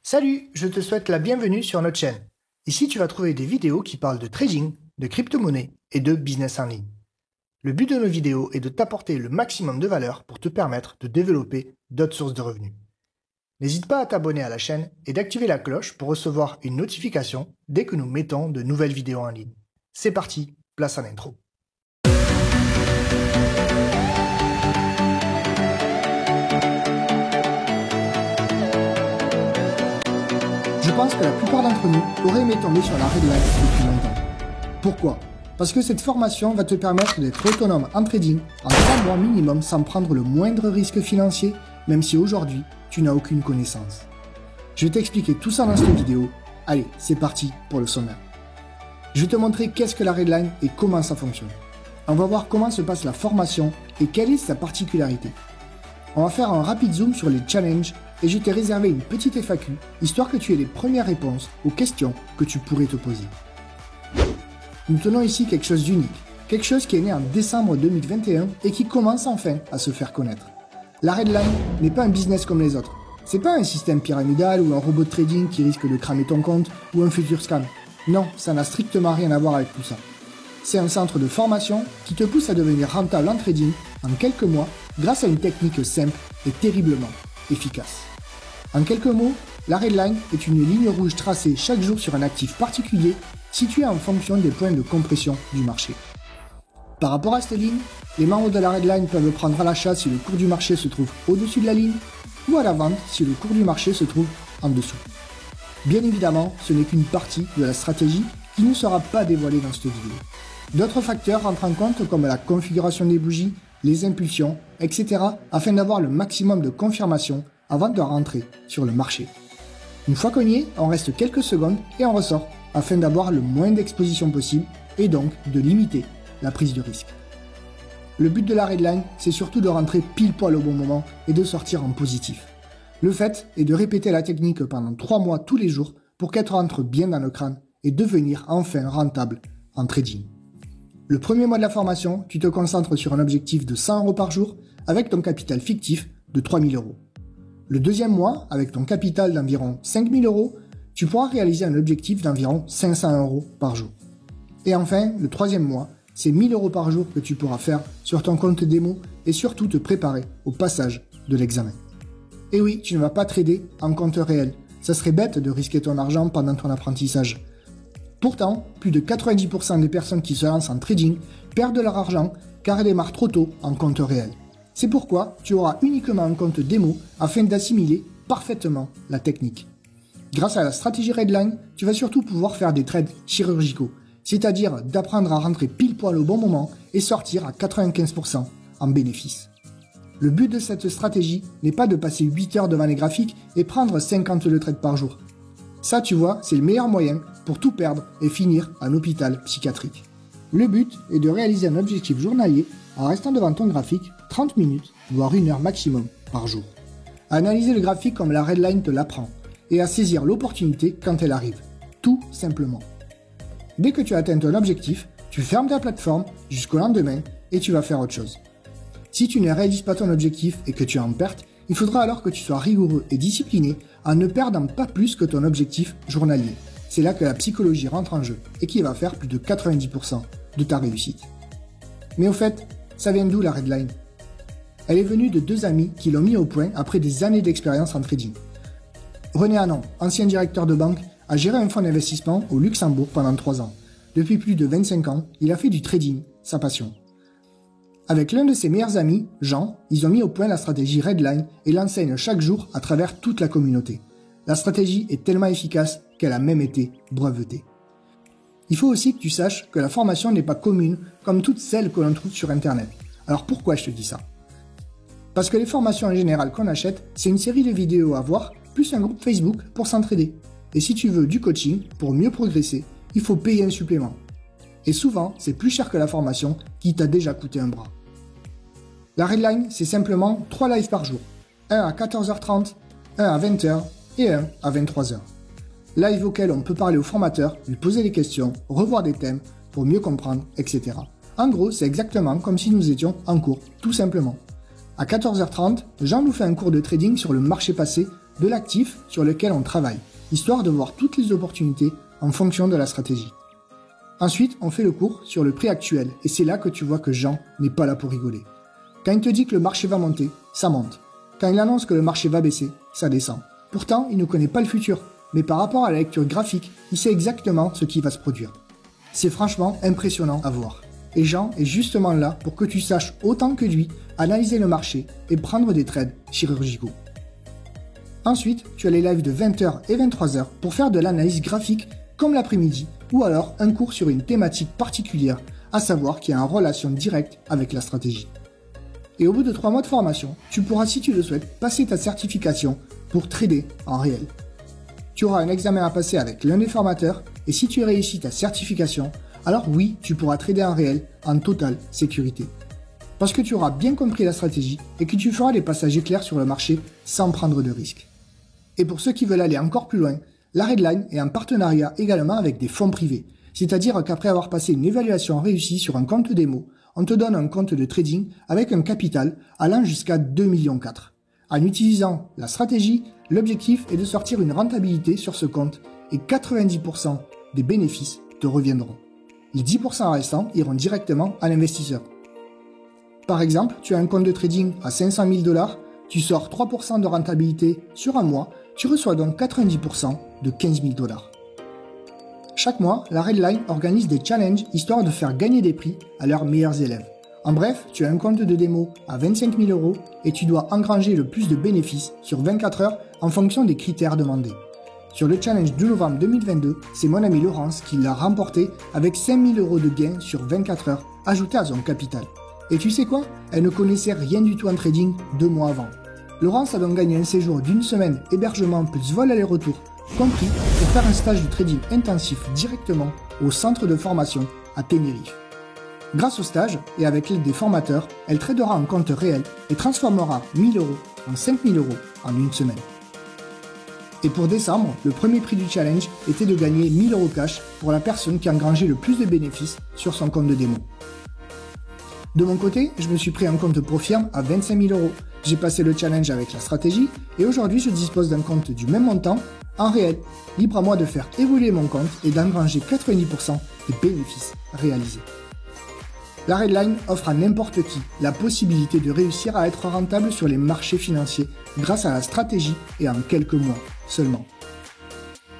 Salut, je te souhaite la bienvenue sur notre chaîne. Ici, tu vas trouver des vidéos qui parlent de trading, de crypto-monnaie et de business en ligne. Le but de nos vidéos est de t'apporter le maximum de valeur pour te permettre de développer d'autres sources de revenus. N'hésite pas à t'abonner à la chaîne et d'activer la cloche pour recevoir une notification dès que nous mettons de nouvelles vidéos en ligne. C'est parti, place à l'intro. Je pense que la plupart d'entre nous auraient aimé tomber sur la Red Line depuis longtemps. Pourquoi? Parce que cette formation va te permettre d'être autonome en trading en 3 mois minimum sans prendre le moindre risque financier, même si aujourd'hui, tu n'as aucune connaissance. Je vais t'expliquer tout ça dans cette vidéo. Allez, c'est parti pour le sommaire. Je vais te montrer qu'est-ce que la Red Line et comment ça fonctionne. On va voir comment se passe la formation et quelle est sa particularité. On va faire un rapide zoom sur les challenges et je t'ai réservé une petite FAQ, histoire que tu aies les premières réponses aux questions que tu pourrais te poser. Nous tenons ici quelque chose d'unique, quelque chose qui est né en décembre 2021 et qui commence enfin à se faire connaître. La Red Line n'est pas un business comme les autres. C'est pas un système pyramidal ou un robot de trading qui risque de cramer ton compte ou un futur scam. Non, ça n'a strictement rien à voir avec tout ça. C'est un centre de formation qui te pousse à devenir rentable en trading en quelques mois grâce à une technique simple et terriblement efficace. En quelques mots, la Red Line est une ligne rouge tracée chaque jour sur un actif particulier situé en fonction des points de compression du marché. Par rapport à cette ligne, les membres de la Red Line peuvent prendre à l'achat si le cours du marché se trouve au-dessus de la ligne ou à la vente si le cours du marché se trouve en dessous. Bien évidemment, ce n'est qu'une partie de la stratégie qui ne sera pas dévoilée dans cette vidéo. D'autres facteurs rentrent en compte comme la configuration des bougies, les impulsions, etc. afin d'avoir le maximum de confirmation avant de rentrer sur le marché. Une fois qu'on y est, on reste quelques secondes et on ressort afin d'avoir le moins d'exposition possible et donc de limiter la prise de risque. Le but de la Red Line, c'est surtout de rentrer pile poil au bon moment et de sortir en positif. Le fait est de répéter la technique pendant 3 mois tous les jours pour qu'elle rentre bien dans le crâne et devenir enfin rentable en trading. Le premier mois de la formation, tu te concentres sur un objectif de 100 € par jour avec ton capital fictif de 3000 €. Le deuxième mois, avec ton capital d'environ 5000 €, tu pourras réaliser un objectif d'environ 500 € par jour. Et enfin, le troisième mois, c'est 1000 € par jour que tu pourras faire sur ton compte démo et surtout te préparer au passage de l'examen. Et oui, tu ne vas pas trader en compte réel. Ça serait bête de risquer ton argent pendant ton apprentissage. Pourtant, plus de 90% des personnes qui se lancent en trading perdent leur argent car elles démarrent trop tôt en compte réel. C'est pourquoi tu auras uniquement un compte démo afin d'assimiler parfaitement la technique. Grâce à la stratégie Red Line, tu vas surtout pouvoir faire des trades chirurgicaux, c'est-à-dire d'apprendre à rentrer pile poil au bon moment et sortir à 95% en bénéfice. Le but de cette stratégie n'est pas de passer 8 heures devant les graphiques et prendre 52 trades par jour. Ça, tu vois, c'est le meilleur moyen pour tout perdre et finir en hôpital psychiatrique. Le but est de réaliser un objectif journalier en restant devant ton graphique 30 minutes, voire 1 heure maximum par jour. À analyser le graphique comme la Red Line te l'apprend et à saisir l'opportunité quand elle arrive. Tout simplement. Dès que tu as atteint ton objectif, tu fermes ta plateforme jusqu'au lendemain et tu vas faire autre chose. Si tu ne réalises pas ton objectif et que tu es en perte, il faudra alors que tu sois rigoureux et discipliné en ne perdant pas plus que ton objectif journalier. C'est là que la psychologie rentre en jeu et qui va faire plus de 90% de ta réussite. Mais au fait, ça vient d'où la Red Line? Elle est venue de 2 amis qui l'ont mis au point après des années d'expérience en trading. René Anon, ancien directeur de banque, a géré un fonds d'investissement au Luxembourg pendant 3 ans. Depuis plus de 25 ans, il a fait du trading sa passion. Avec l'un de ses meilleurs amis, Jean, ils ont mis au point la stratégie Red Line et l'enseignent chaque jour à travers toute la communauté. La stratégie est tellement efficace qu'elle a même été brevetée. Il faut aussi que tu saches que la formation n'est pas commune comme toutes celles que l'on trouve sur internet. Alors pourquoi je te dis ça? Parce que les formations en général qu'on achète, c'est une série de vidéos à voir, plus un groupe Facebook pour s'entraider. Et si tu veux du coaching, pour mieux progresser, il faut payer un supplément. Et souvent, c'est plus cher que la formation qui t'a déjà coûté un bras. La Red Line, c'est simplement 3 lives par jour. Un à 14h30, un à 20h et un à 23h. Live auquel on peut parler au formateur, lui poser des questions, revoir des thèmes pour mieux comprendre, etc. En gros, c'est exactement comme si nous étions en cours, tout simplement. À 14h30, Jean nous fait un cours de trading sur le marché passé de l'actif sur lequel on travaille, histoire de voir toutes les opportunités en fonction de la stratégie. Ensuite, on fait le cours sur le prix actuel et c'est là que tu vois que Jean n'est pas là pour rigoler. Quand il te dit que le marché va monter, ça monte. Quand il annonce que le marché va baisser, ça descend. Pourtant, il ne connaît pas le futur, mais par rapport à la lecture graphique, il sait exactement ce qui va se produire. C'est franchement impressionnant à voir. Et Jean est justement là pour que tu saches autant que lui analyser le marché et prendre des trades chirurgicaux. Ensuite, tu as les lives de 20h et 23h pour faire de l'analyse graphique comme l'après-midi ou alors un cours sur une thématique particulière, à savoir qui est en relation directe avec la stratégie. Et au bout de 3 mois de formation, tu pourras, si tu le souhaites, passer ta certification pour trader en réel. Tu auras un examen à passer avec l'un des formateurs et si tu réussis ta certification, alors oui, tu pourras trader en réel en totale sécurité. Parce que tu auras bien compris la stratégie et que tu feras des passages éclairs sur le marché sans prendre de risques. Et pour ceux qui veulent aller encore plus loin, la Redline est en partenariat également avec des fonds privés. C'est-à-dire qu'après avoir passé une évaluation réussie sur un compte démo, on te donne un compte de trading avec un capital allant jusqu'à 2,4 millions. En utilisant la stratégie, l'objectif est de sortir une rentabilité sur ce compte et 90% des bénéfices te reviendront. Les 10% restants iront directement à l'investisseur. Par exemple, tu as un compte de trading à 500 000 $, tu sors 3% de rentabilité sur un mois, tu reçois donc 90% de 15 000 $. Chaque mois, la Redline organise des challenges histoire de faire gagner des prix à leurs meilleurs élèves. En bref, tu as un compte de démo à 25 000 € et tu dois engranger le plus de bénéfices sur 24 heures en fonction des critères demandés. Sur le challenge de novembre 2022, c'est mon ami Laurence qui l'a remporté avec 5 000 € de gains sur 24 heures ajoutés à son capital. Et tu sais quoi? Elle ne connaissait rien du tout en trading 2 mois avant. Laurence a donc gagné un séjour d'une semaine hébergement plus vol aller-retour compris pour faire un stage de trading intensif directement au centre de formation à Tenerife. Grâce au stage et avec l'aide des formateurs, elle tradera en compte réel et transformera 1 000 € en 5 000 € en une semaine. Et pour décembre, le premier prix du challenge était de gagner 1 000 € cash pour la personne qui a engrangé le plus de bénéfices sur son compte de démo. De mon côté, je me suis pris un compte ProFirm à 25 000 €. J'ai passé le challenge avec la stratégie et aujourd'hui je dispose d'un compte du même montant en réel. Libre à moi de faire évoluer mon compte et d'engranger 90% des bénéfices réalisés. La Redline offre à n'importe qui la possibilité de réussir à être rentable sur les marchés financiers grâce à la stratégie et en quelques mois seulement.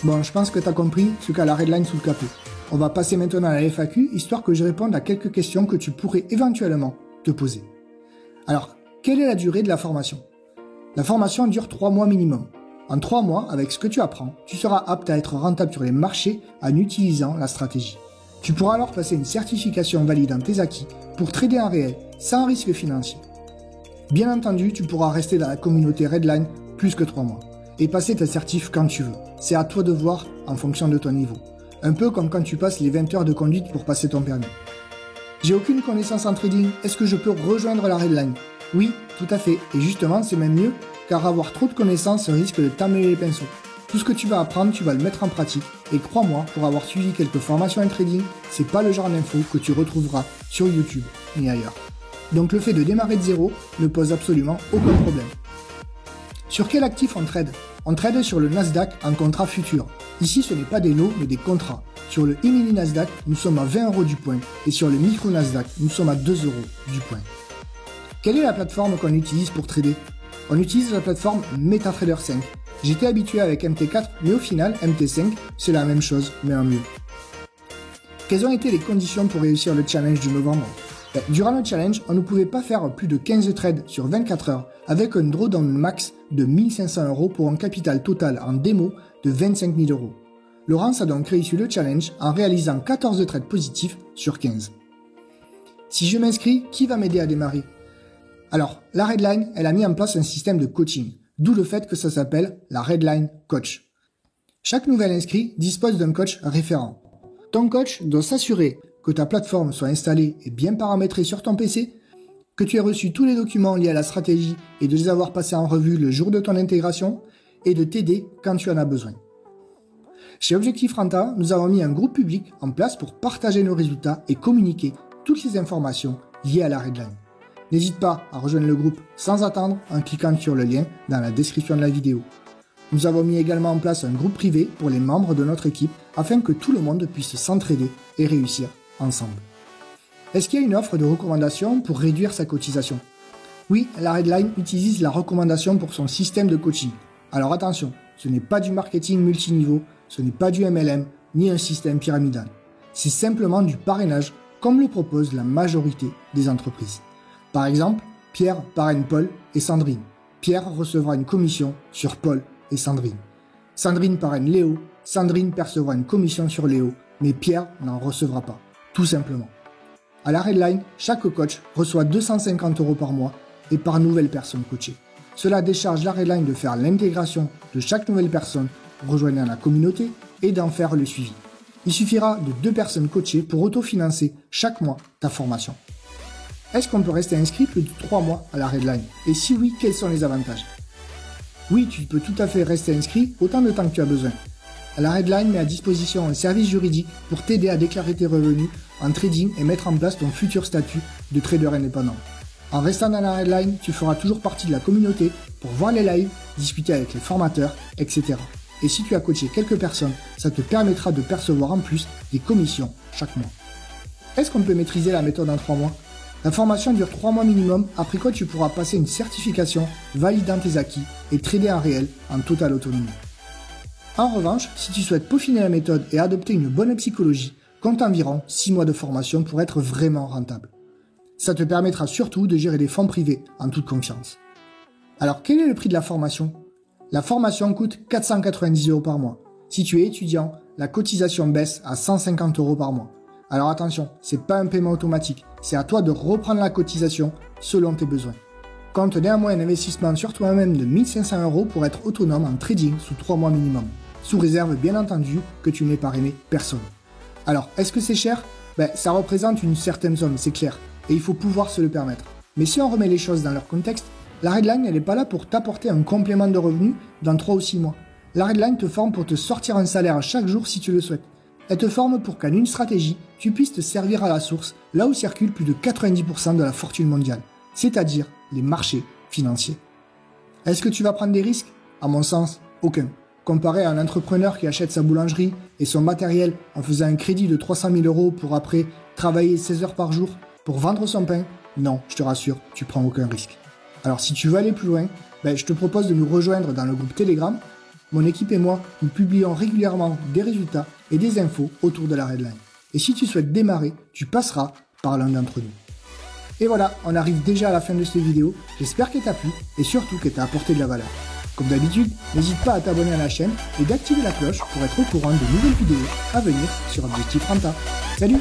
Bon, je pense que tu as compris ce qu'a la Redline sous le capot. On va passer maintenant à la FAQ, histoire que je réponde à quelques questions que tu pourrais éventuellement te poser. Alors, quelle est la durée de la formation? La formation dure 3 mois minimum. En 3 mois, avec ce que tu apprends, tu seras apte à être rentable sur les marchés en utilisant la stratégie. Tu pourras alors passer une certification validant tes acquis pour trader en réel, sans risque financier. Bien entendu, tu pourras rester dans la communauté Redline plus que 3 mois et passer ta certif quand tu veux. C'est à toi de voir en fonction de ton niveau. Un peu comme quand tu passes les 20 heures de conduite pour passer ton permis. J'ai aucune connaissance en trading, est-ce que je peux rejoindre la Redline? Oui, tout à fait, et justement c'est même mieux, car avoir trop de connaissances risque de t'emmêler les pinceaux. Tout ce que tu vas apprendre, tu vas le mettre en pratique, et crois-moi, pour avoir suivi quelques formations en trading, c'est pas le genre d'infos que tu retrouveras sur YouTube ni ailleurs. Donc le fait de démarrer de zéro ne pose absolument aucun problème. Sur quel actif on trade? On trade sur le Nasdaq en contrat futur. Ici, ce n'est pas des lots, mais des contrats. Sur le E-mini Nasdaq, nous sommes à 20 € du point, et sur le micro Nasdaq, nous sommes à 2 € du point. Quelle est la plateforme qu'on utilise pour trader? On utilise la plateforme MetaTrader 5. J'étais habitué avec MT4, mais au final, MT5, c'est la même chose, mais en mieux. Quelles ont été les conditions pour réussir le challenge de novembre? Durant le challenge, on ne pouvait pas faire plus de 15 trades sur 24 heures avec un drawdown max de 1 500 € pour un capital total en démo de 25 000 €. Laurence a donc réussi le challenge en réalisant 14 trades positifs sur 15. Si je m'inscris, qui va m'aider à démarrer? Alors, la Redline, elle a mis en place un système de coaching, d'où le fait que ça s'appelle la Redline Coach. Chaque nouvel inscrit dispose d'un coach référent. Ton coach doit s'assurer que ta plateforme soit installée et bien paramétrée sur ton PC, que tu aies reçu tous les documents liés à la stratégie et de les avoir passés en revue le jour de ton intégration, et de t'aider quand tu en as besoin. Chez Objectif Renta, nous avons mis un groupe public en place pour partager nos résultats et communiquer toutes les informations liées à la Redline. N'hésite pas à rejoindre le groupe sans attendre en cliquant sur le lien dans la description de la vidéo. Nous avons mis également en place un groupe privé pour les membres de notre équipe afin que tout le monde puisse s'entraider et réussir ensemble. Est-ce qu'il y a une offre de recommandation pour réduire sa cotisation? Oui, la Redline utilise la recommandation pour son système de coaching. Alors attention, ce n'est pas du marketing multiniveau, ce n'est pas du MLM, ni un système pyramidal. C'est simplement du parrainage, comme le propose la majorité des entreprises. Par exemple, Pierre parraine Paul et Sandrine. Pierre recevra une commission sur Paul et Sandrine. Sandrine parraine Léo, Sandrine percevra une commission sur Léo, mais Pierre n'en recevra pas, tout simplement. À la Redline, chaque coach reçoit 250 € par mois et par nouvelle personne coachée. Cela décharge la Redline de faire l'intégration de chaque nouvelle personne rejoignant la communauté et d'en faire le suivi. Il suffira de 2 personnes coachées pour autofinancer chaque mois ta formation. Est-ce qu'on peut rester inscrit plus de 3 mois à la Redline? Et si oui, quels sont les avantages? Oui, tu peux tout à fait rester inscrit autant de temps que tu as besoin. La Redline met à disposition un service juridique pour t'aider à déclarer tes revenus en trading et mettre en place ton futur statut de trader indépendant. En restant dans la Redline, tu feras toujours partie de la communauté pour voir les lives, discuter avec les formateurs, etc. Et si tu as coaché quelques personnes, ça te permettra de percevoir en plus des commissions chaque mois. Est-ce qu'on peut maîtriser la méthode en 3 mois? La formation dure 3 mois minimum, après quoi tu pourras passer une certification validant tes acquis et trader en réel en totale autonomie. En revanche, si tu souhaites peaufiner la méthode et adopter une bonne psychologie, compte environ 6 mois de formation pour être vraiment rentable. Ça te permettra surtout de gérer des fonds privés en toute confiance. Alors quel est le prix de la formation? La formation coûte 490 € par mois. Si tu es étudiant, la cotisation baisse à 150 € par mois. Alors attention, c'est pas un paiement automatique, c'est à toi de reprendre la cotisation selon tes besoins. Compte néanmoins un investissement sur toi-même de 1500 € pour être autonome en trading sous 3 mois minimum. Sous réserve bien entendu que tu n'aies parrainé personne. Alors, est-ce que c'est cher? Ça représente une certaine somme, c'est clair, et il faut pouvoir se le permettre. Mais si on remet les choses dans leur contexte, la Redline elle n'est pas là pour t'apporter un complément de revenus dans 3 ou 6 mois. La Redline te forme pour te sortir un salaire chaque jour si tu le souhaites. Elle te forme pour qu'en une stratégie, tu puisses te servir à la source, là où circule plus de 90% de la fortune mondiale, c'est-à-dire les marchés financiers. Est-ce que tu vas prendre des risques? À mon sens, aucun. Comparé à un entrepreneur qui achète sa boulangerie et son matériel en faisant un crédit de 300 000 € pour après travailler 16 heures par jour pour vendre son pain, non, je te rassure, tu prends aucun risque. Alors si tu veux aller plus loin, je te propose de nous rejoindre dans le groupe Telegram. Mon équipe et moi, nous publions régulièrement des résultats et des infos autour de la Redline. Et si tu souhaites démarrer, tu passeras par l'un d'entre nous. Et voilà, on arrive déjà à la fin de cette vidéo. J'espère qu'elle t'a plu et surtout qu'elle t'a apporté de la valeur. Comme d'habitude, n'hésite pas à t'abonner à la chaîne et d'activer la cloche pour être au courant de nouvelles vidéos à venir sur Objectif Renta. Salut!